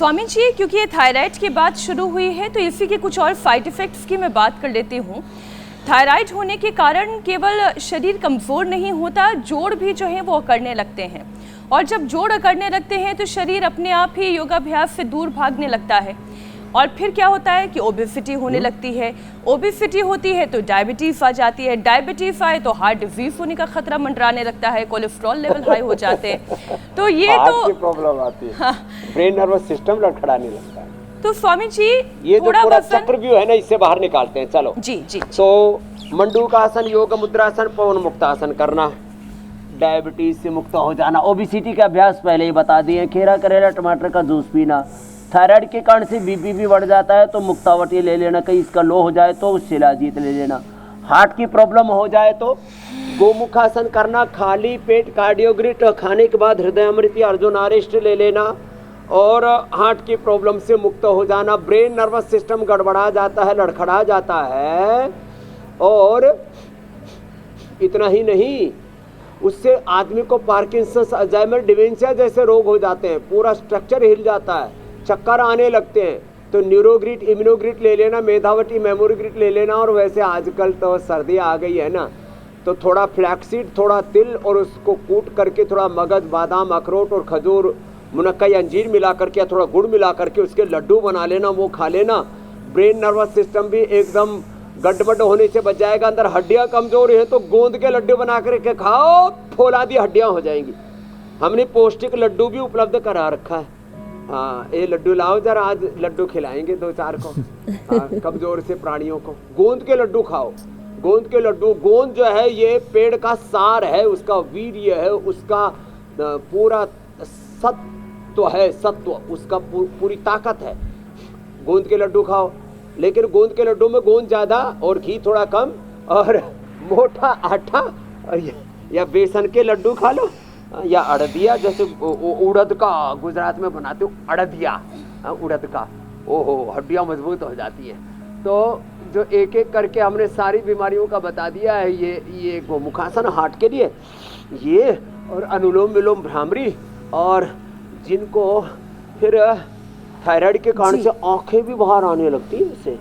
स्वामी जी, क्योंकि ये थायराइड की बात शुरू हुई है तो इसी के कुछ और साइड इफ़ेक्ट्स की मैं बात कर लेती हूँ। थायराइड होने के कारण केवल शरीर कमज़ोर नहीं होता, जोड़ भी जो है वो अकड़ने लगते हैं, और जब जोड़ अकड़ने लगते हैं तो शरीर अपने आप ही योगाभ्यास से दूर भागने लगता है, और फिर क्या होता है कि ओबेसिटी होने लगती है। ओबेसिटी होती है तो डायबिटीज़ आ जाती है, डायबिटीज़ आए तो हार्ट डिजीज होने का खतरा मंडराने लगता है, कोलेस्ट्रॉल लेवल हाई हो जाते हैं। तो ये तो प्रॉब्लम आती है, हाँ। ब्रेन नर्वस सिस्टम लड़खड़ाने लगता है। तो स्वामी जी ये जो पूरा चक्रव्यूह है ना, इससे बाहर निकालते हैं। चलो जी जी। तो मंडूकासन, योग मुद्रासन, पवन मुक्तासन करना, डायबिटीज से मुक्त हो जाना, ओबेसिटी का अभ्यास पहले ही बता दिए, खीरा करेला टमाटर का जूस पीना, थायराइड के कारण से बीपी भी बढ़ जाता है तो मुक्तावटी ले लेना, कहीं इसका लो हो जाए तो शिलाजीत ले लेना, हार्ट की प्रॉब्लम हो जाए तो गोमुखासन करना, खाली पेट कार्डियोग्रिट खाने के बाद हृदय अमृत या अर्जुन आरिष्ट ले लेना, और हार्ट की प्रॉब्लम से मुक्त हो जाना। ब्रेन नर्वस सिस्टम गड़बड़ा जाता है, लड़खड़ा जाता है, और इतना ही नहीं, उससे आदमी को पार्किंसंस, अल्जाइमर, डिमेंशिया जैसे रोग हो जाते हैं, पूरा स्ट्रक्चर हिल जाता है, चक्कर आने लगते हैं। तो न्यूरोग्रिट, इम्यूनोग्रिट ले लेना, मेधावटी, मेमोरीग्रिट ले लेना। और वैसे आजकल तो सर्दी आ गई है ना, तो थोड़ा फ्लैक्सीड, थोड़ा तिल, और उसको कूट करके थोड़ा मगज, बादाम, अखरोट और खजूर, मुनक्का, अंजीर मिला करके या थोड़ा गुड़ मिला करके उसके लड्डू बना लेना, वो खा लेना। ब्रेन नर्वस सिस्टम भी एकदम गड़बड़ होने से बच जाएगा। अंदर हड्डियां कमजोर हैं तो गोंद के लड्डू बना करके खाओ, फौलादी हड्डियां हो जाएंगी। हमने पौष्टिक लड्डू भी उपलब्ध करा रखा है। हाँ, ये लड्डू लाओ जरा, आज लड्डू खिलाएंगे 2-4 को। हाँ, कमजोर से प्राणियों को गोंद के लड्डू खाओ। गोंद के लड्डू, गोंद जो है ये पेड़ का सार है, उसका वीर्य है, उसका पूरा सत्व है, सत्व, उसका पूरी ताकत है। गोंद के लड्डू खाओ, लेकिन गोंद के लड्डू में गोंद ज्यादा और घी थोड़ा कम, और मोटा आटा, या बेसन के लड्डू खा लो, या अड़दिया, जैसे उड़द का गुजरात में बनाते हो, अड़दिया, उड़द का, ओहो, हड्डियां मजबूत हो जाती है। तो जो एक एक करके हमने सारी बीमारियों का बता दिया है। ये गोमुखासन हार्ट के लिए, ये और अनुलोम विलोम भ्रामरी, और जिनको फिर थायराइड के कारण से आंखें भी बाहर आने लगती है इससे,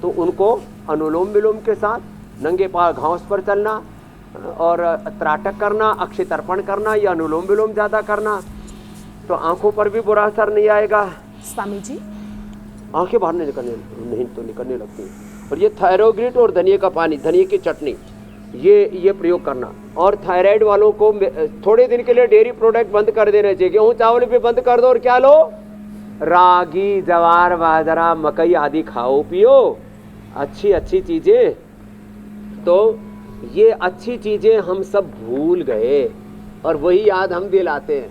तो उनको अनुलोम विलोम के साथ नंगे पांव घास पर चलना और त्राटक करना, अक्षय तर्पण करना या अनुलोम विलोम ज्यादा करना, तो आंखों पर भी बुरा असर नहीं आएगा। स्वामी जी, आंखें बाहर निकलने लगती हैं। और ये थायरोग्रिट और धनिया का पानी, धनिया की चटनी, ये प्रयोग करना। और थायराइड वालों को थोड़े दिन के लिए डेयरी प्रोडक्ट बंद कर देना चाहिए। गेहूँ चावल भी बंद कर दो, और क्या लो, रागी, जवार, बाजरा, मकई आदि खाओ पियो, अच्छी अच्छी चीजें। तो ये अच्छी चीजें हम सब भूल गए, और वही याद हम दिलाते हैं।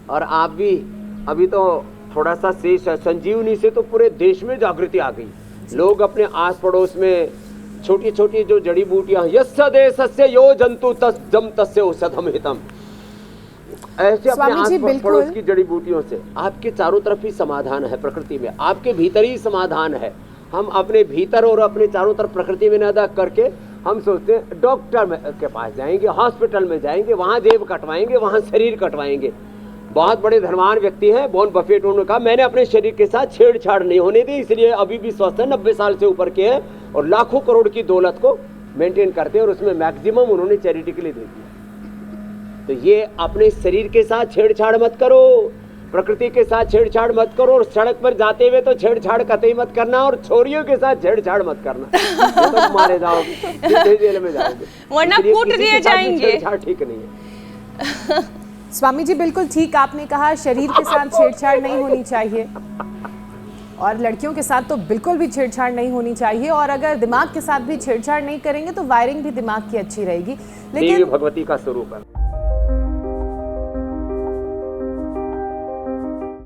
और आप भी अभी तो थोड़ा सा शेष है, संजीवनी से तो पूरे देश में जागृति आ गई। लोग अपने आस पड़ोस में छोटी छोटी जो जड़ी बूटियां, यस्य देशस्य यो जंतु तस् जम तस्य औषधम हितम, ऐसे अपने आस पड़ोस की जड़ी बूटियों से आपके चारों तरफ ही समाधान है। प्रकृति में आपके भीतर ही समाधान है। हम अपने भीतर और अपने चारों तरफ प्रकृति में नदा करके हम सोचते हैं डॉक्टर के पास जाएंगे, हॉस्पिटल में जाएंगे, वहां जेब कटवाएंगे, वहां शरीर कटवाएंगे। बहुत बड़े धनवान व्यक्ति हैं, वॉरेन बफेट, उन्होंने कहा मैंने अपने शरीर के साथ छेड़छाड़ नहीं होने दी, इसलिए अभी भी स्वस्थ है, 90 साल से ऊपर के हैं, और लाखों करोड़ की दौलत को मेंटेन करते हैं, और उसमें मैक्सिमम उन्होंने चैरिटी के लिए दे दिया। तो ये अपने शरीर के साथ छेड़छाड़ मत करो, प्रकृति के साथ छेड़छाड़ मत करो, और सड़क पर जाते हुए तो छेड़छाड़ कतई मत करना, और छोरियों के साथ छेड़छाड़ मत करना, तो मारे जाओगे, जेल में जाओगे, वरना कूट दिए जाएंगे। छेड़छाड़ ठीक नहीं है। स्वामी जी बिल्कुल ठीक आपने कहा, शरीर के साथ छेड़छाड़ नहीं होनी चाहिए, और लड़कियों के साथ तो बिल्कुल भी छेड़छाड़ नहीं होनी चाहिए, और अगर दिमाग के साथ भी छेड़छाड़ नहीं करेंगे तो वायरिंग भी दिमाग की अच्छी रहेगी। लेकिन भगवती का स्वरूप है।